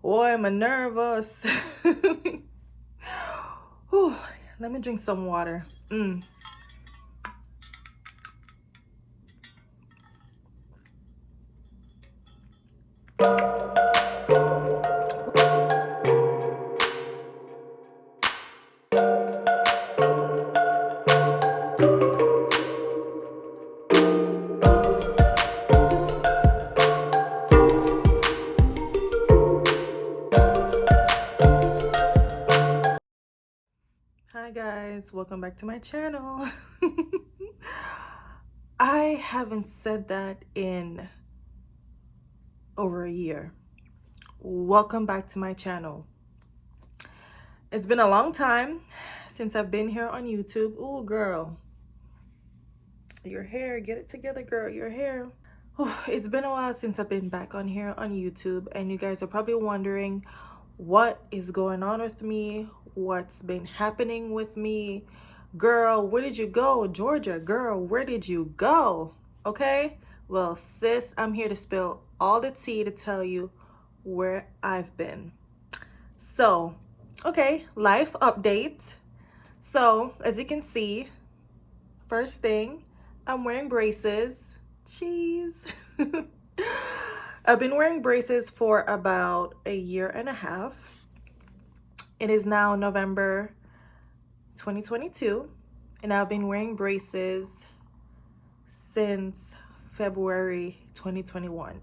Oh, I'm nervous. Whew, let me drink some water. Hi guys, welcome back to my channel. I haven't said that in over a year. Welcome back to my channel. It's been a long time since I've been here on YouTube. Ooh, girl. Your hair, get it together, girl. Your hair. It's been a while since I've been back on here on YouTube, and you guys are probably wondering what is going on with me, what's been happening with me. Girl, where did you go? Georgia, girl, where did you go? Okay, well, sis, I'm here to spill all the tea to tell you where I've been. So, okay, life update. So, as you can see, first thing, I'm wearing braces. Cheese. I've been wearing braces for about a year and a half. It is now November 2022, and I've been wearing braces since February 2021.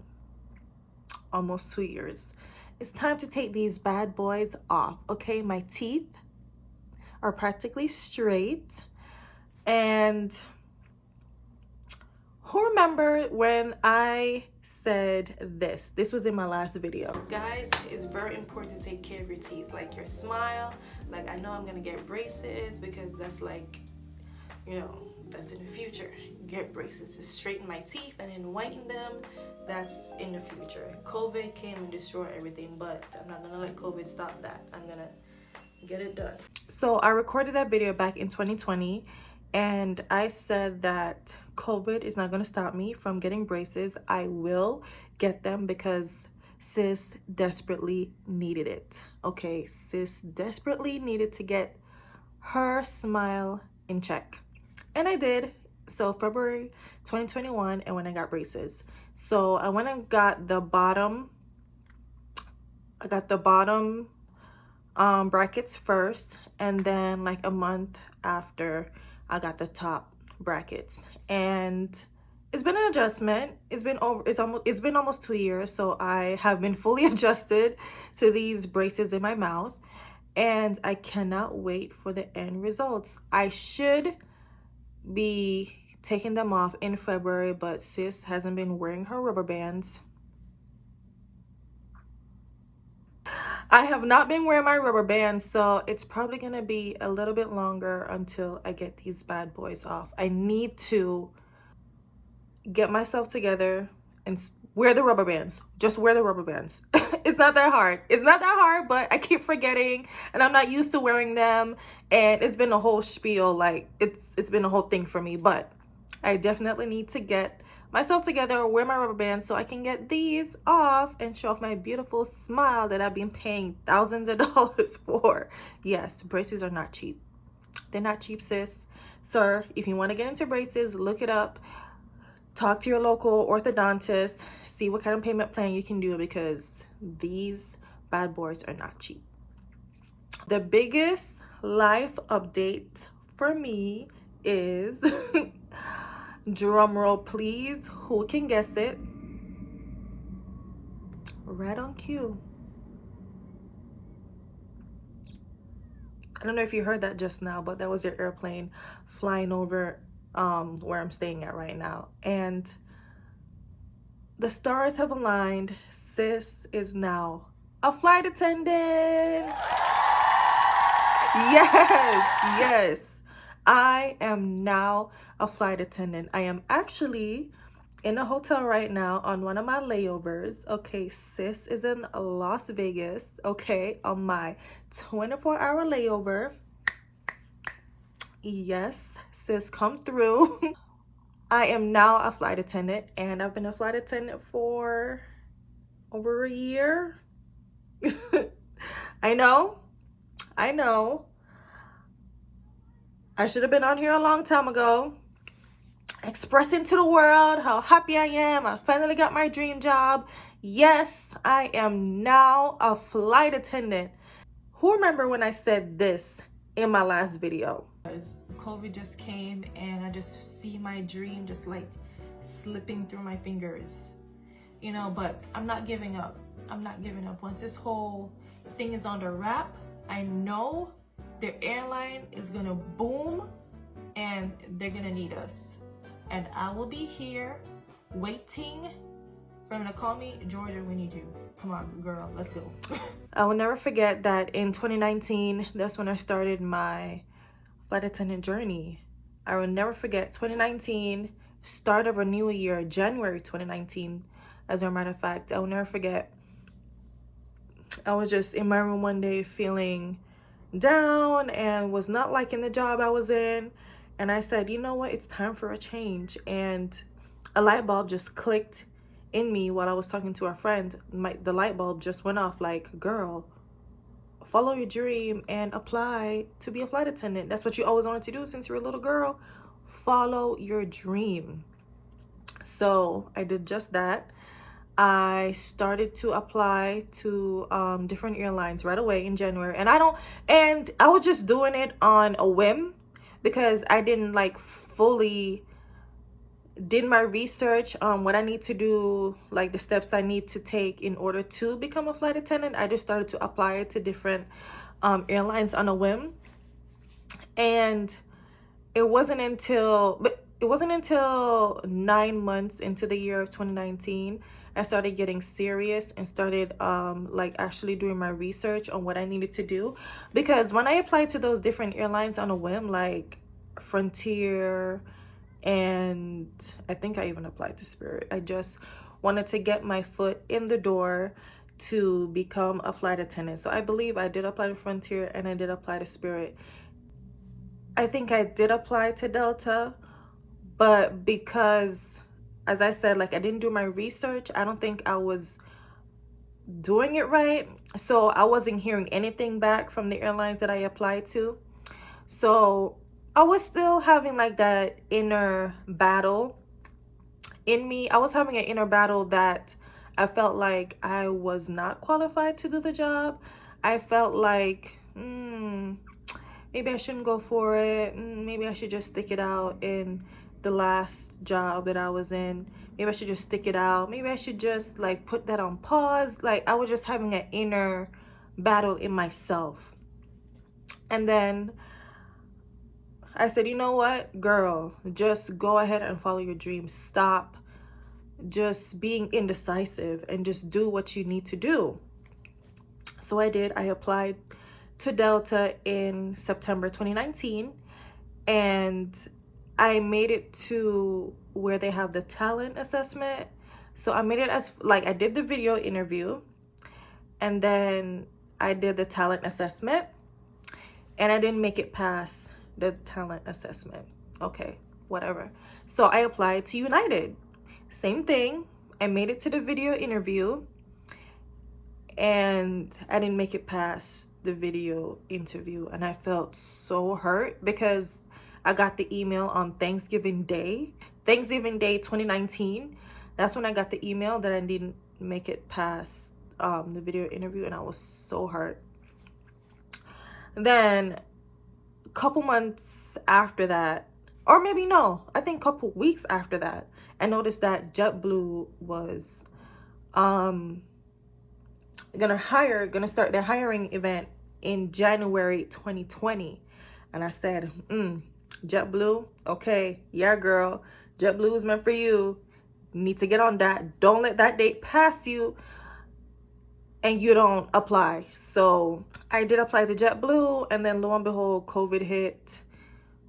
Almost 2 years. It's time to take these bad boys off. Okay, my teeth are practically straight. And who remember when I said this? This was in my last video. Guys, it's very important to take care of your teeth, like your smile. Like, I know I'm gonna get braces because that's like, you know, that's in the future. Get braces to straighten my teeth and then whiten them. That's in the future. COVID came and destroyed everything, but I'm not gonna let COVID stop that. I'm gonna get it done. So I recorded that video back in 2020, and I said that COVID is not going to stop me from getting braces. I will get them because sis desperately needed it. Okay, sis desperately needed to get her smile in check. And I did. So February 2021, and when I got braces. So I went and got the bottom. I got the bottom brackets first, and then like a month after I got the top brackets, and it's been an adjustment. It's been almost 2 years, so I have been fully adjusted to these braces in my mouth, and I cannot wait for the end results. I should be taking them off in February, but sis hasn't been wearing her rubber bands. I have not been wearing my rubber bands, so it's probably going to be a little bit longer until I get these bad boys off. I need to get myself together and wear the rubber bands. Just wear the rubber bands. It's not that hard. It's not that hard, but I keep forgetting, and I'm not used to wearing them, and it's been a whole spiel. Like, it's been a whole thing for me, but I definitely need to get myself together, wear my rubber bands so I can get these off and show off my beautiful smile that I've been paying thousands of dollars for. Yes, braces are not cheap. They're not cheap, sis. Sir, if you want to get into braces, look it up. Talk to your local orthodontist. See what kind of payment plan you can do, because these bad boys are not cheap. The biggest life update for me is drum roll please, who can guess it? Right on cue. I don't know if you heard that just now, but that was your airplane flying over where I'm staying at right now. And the stars have aligned. Sis is now a flight attendant. Yes. I am now a flight attendant. I am actually in a hotel right now on one of my layovers. Okay, sis is in Las Vegas, okay, on my 24-hour layover. Yes, sis, come through. I am now a flight attendant, and I've been a flight attendant for over a year. I know. I should have been on here a long time ago, expressing to the world how happy I am. I finally got my dream job. Yes, I am now a flight attendant. Who remember when I said this in my last video? COVID just came and I just see my dream just like slipping through my fingers, you know, but I'm not giving up. I'm not giving up. Once this whole thing is under wrap, I know their airline is gonna boom and they're gonna need us. And I will be here waiting for them to call me. Georgia, we need you. Come on, girl, let's go. I will never forget that in 2019, that's when I started my flight attendant journey. I will never forget 2019, start of a new year, January 2019. As a matter of fact, I will never forget. I was just in my room one day feeling down and was not liking the job I was in. And I said, you know what? It's time for a change. And a light bulb just clicked in me while I was talking to a friend. The light bulb just went off like, girl, follow your dream and apply to be a flight attendant. That's what you always wanted to do since you were a little girl. Follow your dream. So I did just that. I started to apply to different airlines right away in January. And I was just doing it on a whim because I didn't like fully did my research on what I need to do, like the steps I need to take in order to become a flight attendant. I just started to apply to different airlines on a whim. And it wasn't until 9 months into the year of 2019 I started getting serious and started like actually doing my research on what I needed to do. Because when I applied to those different airlines on a whim, like Frontier, and I think I even applied to Spirit, I just wanted to get my foot in the door to become a flight attendant. So I believe I did apply to Frontier and I did apply to Spirit. I think I did apply to Delta, but because, as I said, like I didn't do my research, I don't think I was doing it right. So I wasn't hearing anything back from the airlines that I applied to. So I was still having like that inner battle in me. I was having an inner battle that I felt like I was not qualified to do the job. I felt like, maybe I shouldn't go for it. Maybe I should just stick it out in the last job that I was in. Maybe I should just stick it out. Maybe I should just like put that on pause. Like I was just having an inner battle in myself. And then I said, you know what, girl, just go ahead and follow your dreams. Stop just being indecisive and just do what you need to do. So I did. I applied to Delta in September 2019, and I made it to where they have the talent assessment. So I made it as like I did the video interview, and then I did the talent assessment, and I didn't make it past the talent assessment. Okay, whatever. So I applied to United. Same thing. I made it to the video interview, and I didn't make it past the video interview, and I felt so hurt because I got the email on Thanksgiving Day 2019. That's when I got the email that I didn't make it past the video interview, and I was so hurt. Then a couple months after that, or maybe no, I think a couple weeks after that, I noticed that JetBlue was gonna start their hiring event in January 2020. And I said, JetBlue, okay, yeah, girl, JetBlue is meant for you. You need to get on that. Don't let that date pass you and you don't apply. So I did apply to JetBlue, and then lo and behold, COVID hit,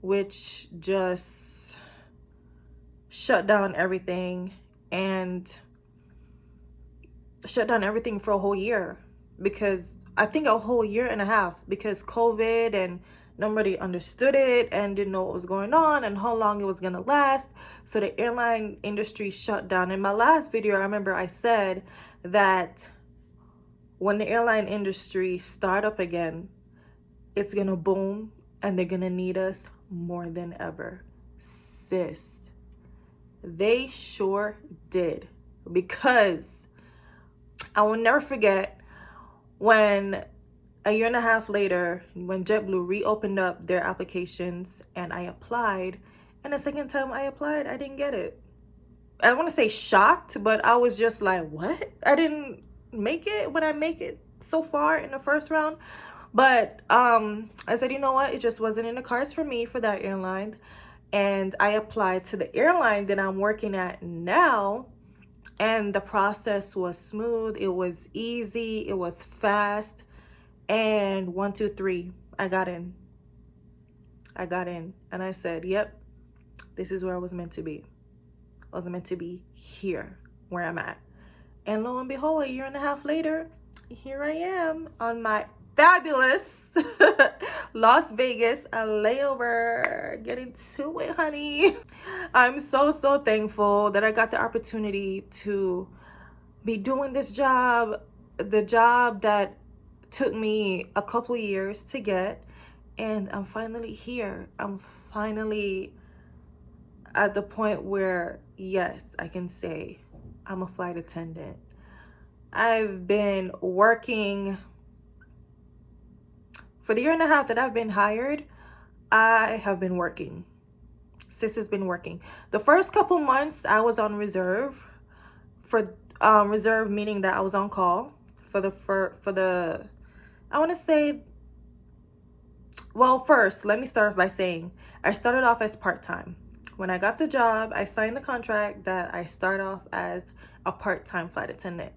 which just shut down everything, and shut down everything for a whole year. Because I think a whole year and a half, because COVID, and nobody understood it and didn't know what was going on and how long it was gonna last. So the airline industry shut down. In my last video, I remember I said that when the airline industry start up again, it's gonna boom and they're gonna need us more than ever. Sis, they sure did. Because I will never forget when a year and a half later, when JetBlue reopened up their applications and I applied, and the second time I applied, I didn't get it. I want to say shocked, but I was just like, what? I didn't make it when I make it so far in the first round. But I said, you know what? It just wasn't in the cards for me for that airline. And I applied to the airline that I'm working at now. And the process was smooth. It was easy. It was fast. And 1, 2, 3, I got in. And I said, yep, this is where I was meant to be. I was meant to be here, where I'm at. And lo and behold, a year and a half later, here I am on my fabulous Las Vegas layover. Get into it, honey. I'm so thankful that I got the opportunity to be doing this job, the job that took me a couple years to get, and I'm finally here. I'm finally at the point where, yes, I can say I'm a flight attendant. I've been working for the year and a half that I've been hired. I have been working. Sis has been working. The first couple months I was on reserve. For reserve meaning that I was on call for the I want to say, well, first, let me start by saying I started off as part-time. When I got the job, I signed the contract that I start off as a part-time flight attendant.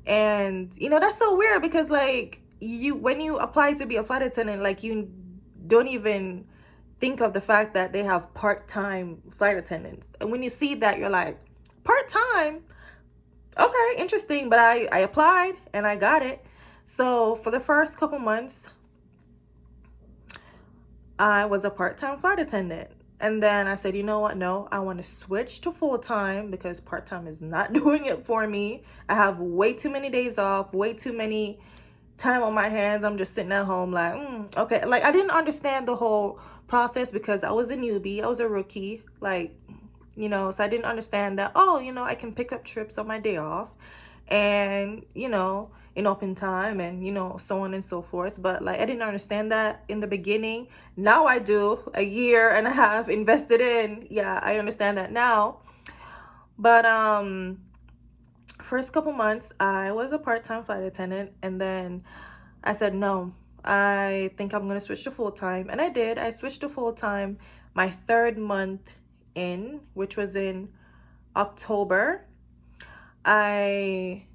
And, you know, that's so weird because, like, when you apply to be a flight attendant, like, you don't even think of the fact that they have part-time flight attendants. And when you see that, you're like, part-time? Okay, interesting. But I applied and I got it. So for the first couple months, I was a part-time flight attendant. And then I said, you know what? No, I want to switch to full-time because part-time is not doing it for me. I have way too many days off, way too many time on my hands. I'm just sitting at home like, okay. Like, I didn't understand the whole process because I was a newbie. I was a rookie. Like, you know, so I didn't understand that, oh, you know, I can pick up trips on my day off and, you know, in open time and, you know, so on and so forth. But like, I didn't understand that in the beginning. Now I do. A year and a half invested in. Yeah, I understand that now. But first couple months I was a part-time flight attendant, and then I said, no, I think I'm gonna switch to full-time. And I did. I switched to full-time my third month in, which was in October. I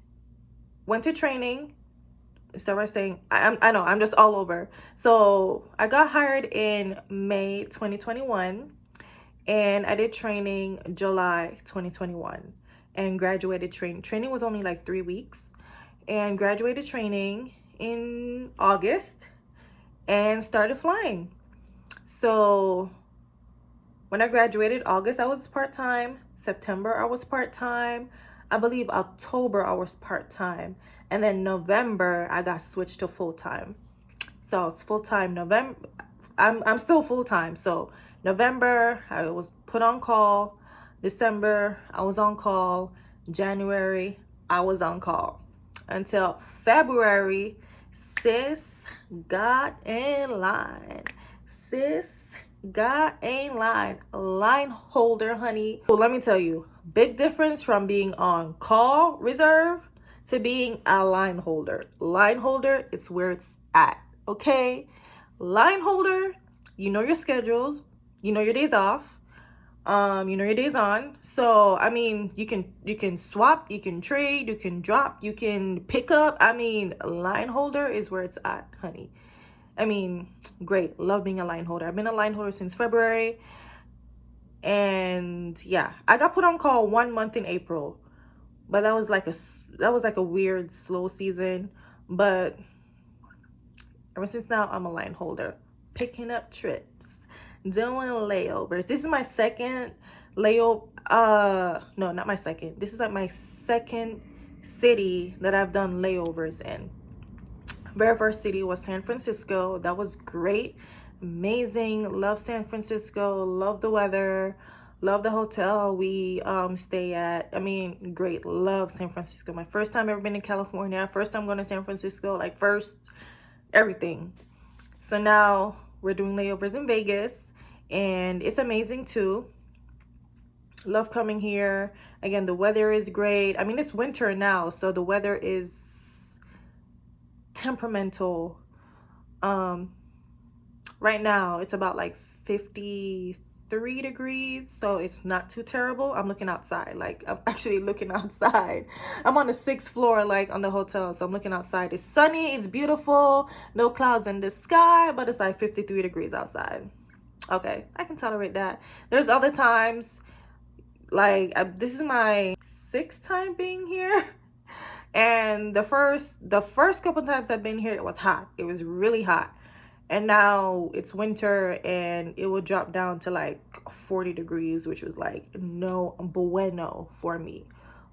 went to training. Start by saying I know I'm just all over. So I got hired in May 2021 and I did training July 2021 and graduated training. Training was only like 3 weeks, and graduated training in August and started flying. So when I graduated August, I was part-time. September I was part-time. I believe October I was part-time, and then November I got switched to full-time. So it's full-time November. I'm still full-time. So November I was put on call. December I was on call. January I was on call until February. Sis got in line. Sis got a line holder, honey. So let me tell you, big difference from being on call reserve to being a line holder. Line holder, it's where it's at, okay? Line holder, you know your schedules, you know your days off, you know your days on. So I mean, you can swap, you can trade, you can drop, you can pick up. I mean, line holder is where it's at, honey. I mean, great. Love being a line holder. I've been a line holder since February. And yeah, I got put on call 1 month in April. But that was like a weird slow season. But ever since now, I'm a line holder. Picking up trips. Doing layovers. This is my second layover. No, not my second. This is like my second city that I've done layovers in. Very first city was San Francisco. That was great, amazing. Love San Francisco, love the weather, love the hotel we stay at. I mean, great, love San Francisco. My first time ever been in California, first time going to San Francisco, like first everything. So now we're doing layovers in Vegas, and it's amazing too. Love coming here. Again, the weather is great. I mean, it's winter now, so the weather is temperamental. Right now it's about like 53 degrees, so it's not too terrible. I'm looking outside, like I'm actually looking outside. I'm on the 6th floor, like on the hotel, so I'm looking outside. It's sunny, it's beautiful, no clouds in the sky, but it's like 53 degrees outside. Okay, I can tolerate that. There's other times, like this is my 6th time being here, and the first couple times I've been here, it was hot. It was really hot. And now it's winter, and it will drop down to like 40 degrees, which was like no bueno for me.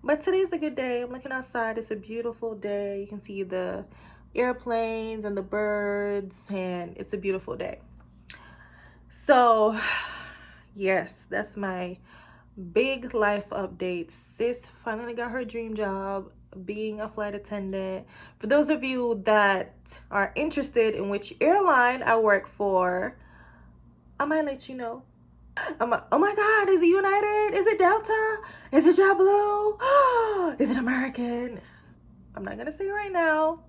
But today's a good day. I'm looking outside. It's a beautiful day. You can see the airplanes and the birds, and it's a beautiful day. So yes, that's my big life update. Sis finally got her dream job, being a flight attendant. For those of you that are interested in which airline I work for, I might let you know. Oh my God, is it United? Is it Delta? Is it JetBlue? Is it American? I'm not gonna say right now.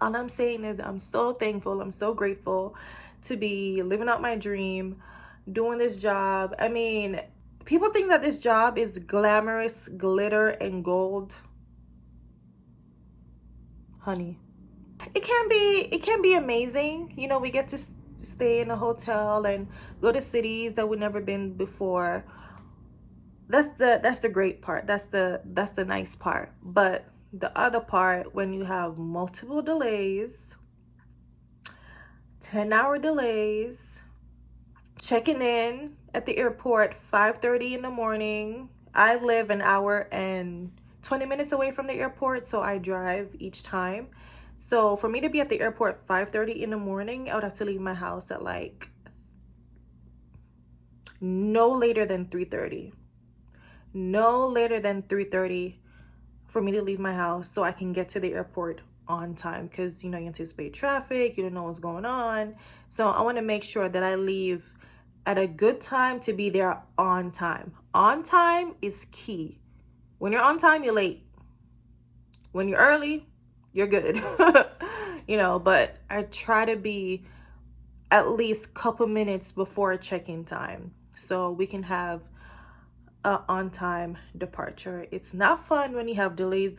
All I'm saying is I'm so thankful, I'm so grateful to be living out my dream, doing this job. I mean, people think that this job is glamorous, glitter and gold. Honey, it can be amazing. You know, we get to stay in a hotel and go to cities that we've never been before. That's the great part. That's the nice part. But the other part, when you have multiple delays, 10-hour delays, checking in at the airport 5:30 in the morning. I live an hour and 20 minutes away from the airport, so I drive each time. So for me to be at the airport 5:30 in the morning, I would have to leave my house at like no later than 3:30. No later than 3:30 for me to leave my house so I can get to the airport on time, because you know, you anticipate traffic, you don't know what's going on. So I want to make sure that I leave at a good time to be there on time. On time is key. When you're on time, you're late. When you're early, you're good. You know, but I try to be at least a couple minutes before check-in time so we can have a on-time departure. It's not fun when you have delays.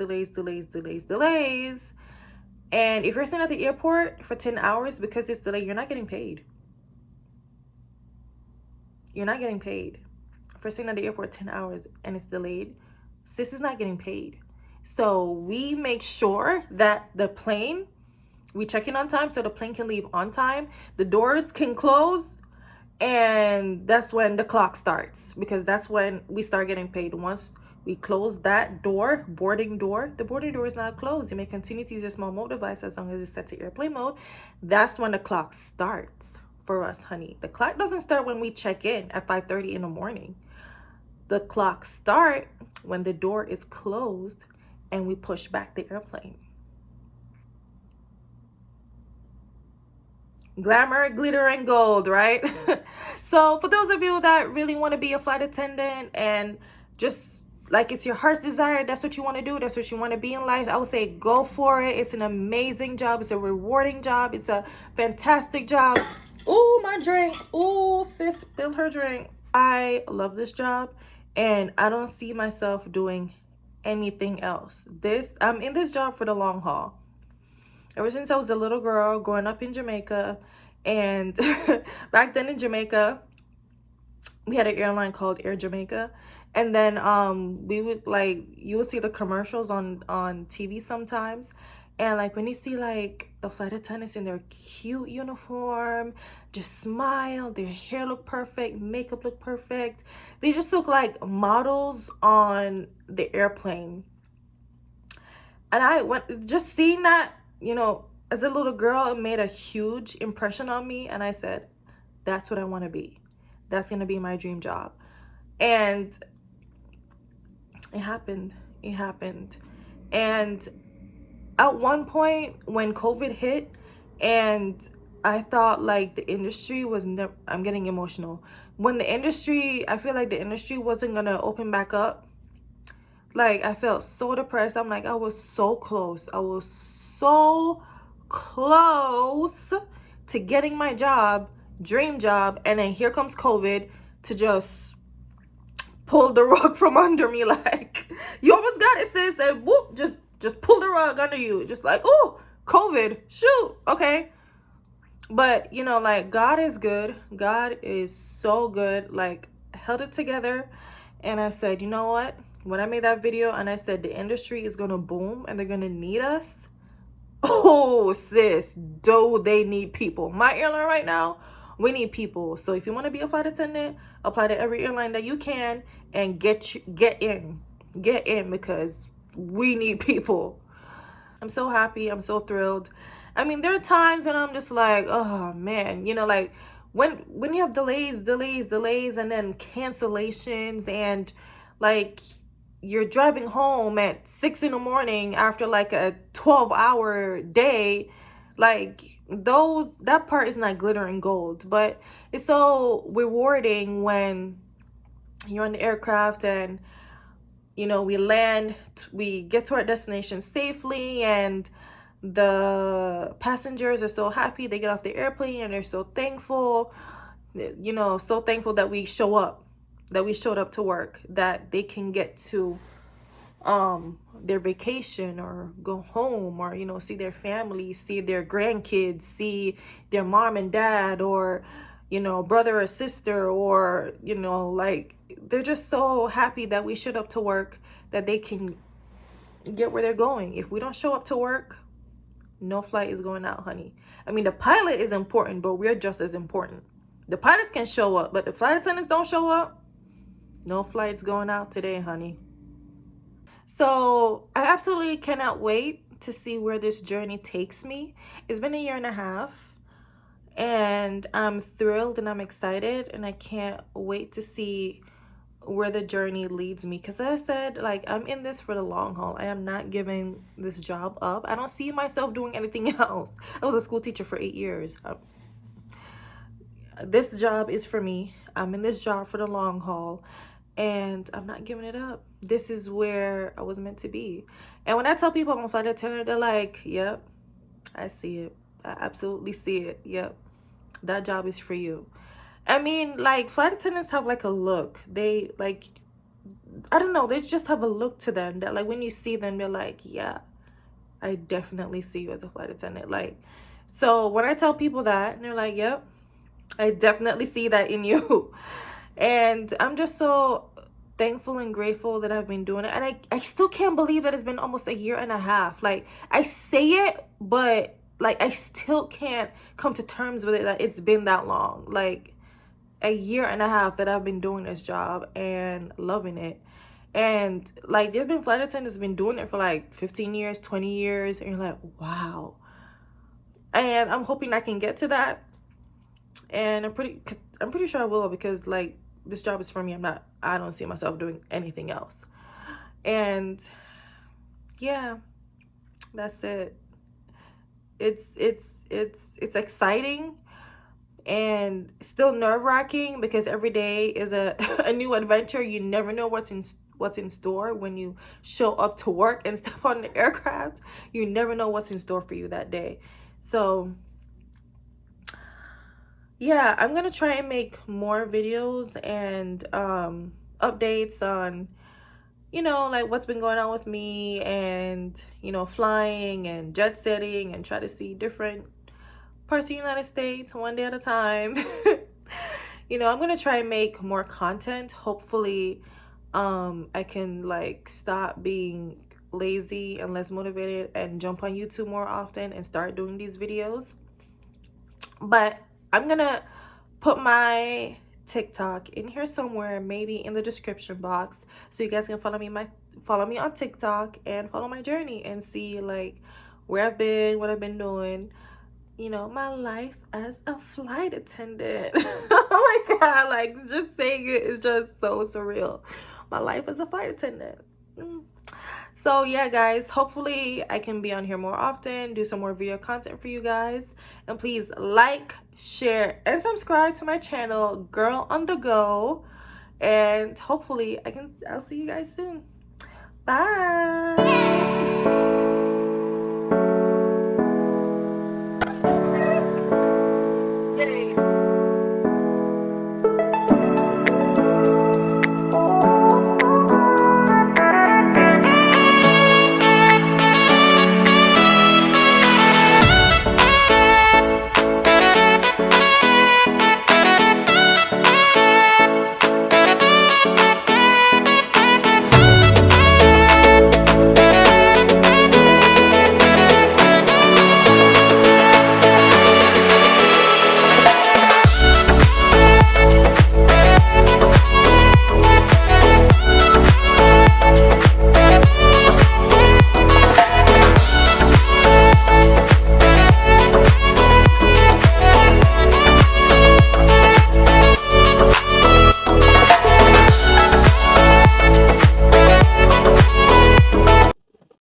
And if you're staying at the airport for 10 hours because it's delayed, you're not getting paid. You're not getting paid for staying at the airport 10 hours and it's delayed. Sis is not getting paid. So we make sure that we check in on time so the plane can leave on time. The doors can close, and that's when the clock starts, because that's when we start getting paid. Once we close that door, the boarding door is not closed. You may continue to use your small mode device as long as it's set to airplane mode. That's when the clock starts for us, honey. The clock doesn't start when we check in at 5:30 in the morning. The clock starts when the door is closed and we push back the airplane. Glamour, glitter, and gold, right? So for those of you that really want to be a flight attendant and just like it's your heart's desire, that's what you want to do, that's what you want to be in life, I would say go for it. It's an amazing job. It's a rewarding job. It's a fantastic job. Ooh, my drink. Ooh, sis spilled her drink. I love this job, and I don't see myself doing anything else. I'm in this job for the long haul. Ever since I was a little girl growing up in Jamaica, and back then in Jamaica, we had an airline called Air Jamaica, and then we would you would see the commercials on TV sometimes, and like when you see like the flight attendants in their cute uniform, just smile, their hair look perfect, makeup look perfect, they just look like models on the airplane. And I went, just seeing that, you know, as a little girl, it made a huge impression on me. And I said, that's what I want to be. That's going to be my dream job. And it happened. It happened. And at one point when COVID hit, and I thought like the industry was never, I'm getting emotional. When the industry, I feel like the industry wasn't going to open back up. Like, I felt so depressed. I'm like, I was so close. I was so close to getting my job, dream job. And then here comes COVID to just pull the rug from under me. Like, you almost got it, sis. And whoop, just pull the rug under you. Just like, oh, COVID, shoot, okay. But, you know, like, God is good. God is so good. Like, held it together. And I said, you know what? When I made that video and I said the industry is going to boom and they're going to need us. Oh, sis, do they need people? My airline right now, we need people. So if you want to be a flight attendant, apply to every airline that you can and get in because we need people. I'm so happy. I'm so thrilled. I mean, there are times when I'm just like, oh man, you know, like when you have delays and then cancellations, and like you're driving home at 6 a.m. after like a 12-hour day, like that part is not glitter and gold. But it's so rewarding when you're on the aircraft and, you know, we land, we get to our destination safely, and the passengers are so happy. They get off the airplane and they're so thankful, you know, so thankful that we showed up to work, that they can get to their vacation or go home, or, you know, see their family, see their grandkids, see their mom and dad, or, you know, brother or sister, or, you know, like they're just so happy that we showed up to work, that they can get where they're going. If we don't show up to work, no flight is going out, honey. I mean, the pilot is important, but we're just as important. The pilots can show up, but the flight attendants don't show up, no flight's going out today, honey. So I absolutely cannot wait to see where this journey takes me. It's been 1.5 years, and I'm thrilled and I'm excited, and I can't wait to see where the journey leads me. Because as I said, like, I'm in this for the long haul. I am not giving this job up. I don't see myself doing anything else. I was a school teacher for 8 years. This job is for me. I'm in this job for the long haul, and I'm not giving it up. This is where I was meant to be. And when I tell people I'm a flight attendant, they're like, yep, I see it. I absolutely see it. Yep, that job is for you. I mean, like, flight attendants have like a look. They, like, I don't know, they just have a look to them that, like, when you see them, you're like, yeah, I definitely see you as a flight attendant. Like, so when I tell people that, and they're like, yep, I definitely see that in you. And I'm just so thankful and grateful that I've been doing it. And I still can't believe that it's been almost 1.5 years. Like, I say it, but like, I still can't come to terms with it that it's been that long. Like, 1.5 years that I've been doing this job and loving it. And like, there's been flight attendants been doing it for like 15 years, 20 years, and you're like, wow. And I'm hoping I can get to that. And I'm pretty sure I will, because like, this job is for me. I don't see myself doing anything else. And yeah, that's it. It's exciting and still nerve-wracking, because every day is a new adventure. You never know what's in store when you show up to work and step on the aircraft. You never know what's in store for you that day. So yeah, I'm gonna try and make more videos and updates on, you know, like what's been going on with me, and, you know, flying and jet setting, and try to see different parts of the United States one day at a time. You know, I'm gonna try and make more content. Hopefully I can like stop being lazy and less motivated and jump on YouTube more often and start doing these videos. But I'm gonna put my TikTok in here somewhere, maybe in the description box, so you guys can follow me on TikTok and follow my journey and see like where I've been, what I've been doing, you know, my life as a flight attendant. Oh my god, like just saying it is just so surreal. My life as a flight attendant. So yeah guys, hopefully I can be on here more often, do some more video content for you guys, and please like, share, and subscribe to my channel, Girl on the Go, and hopefully I'll see you guys soon. Bye.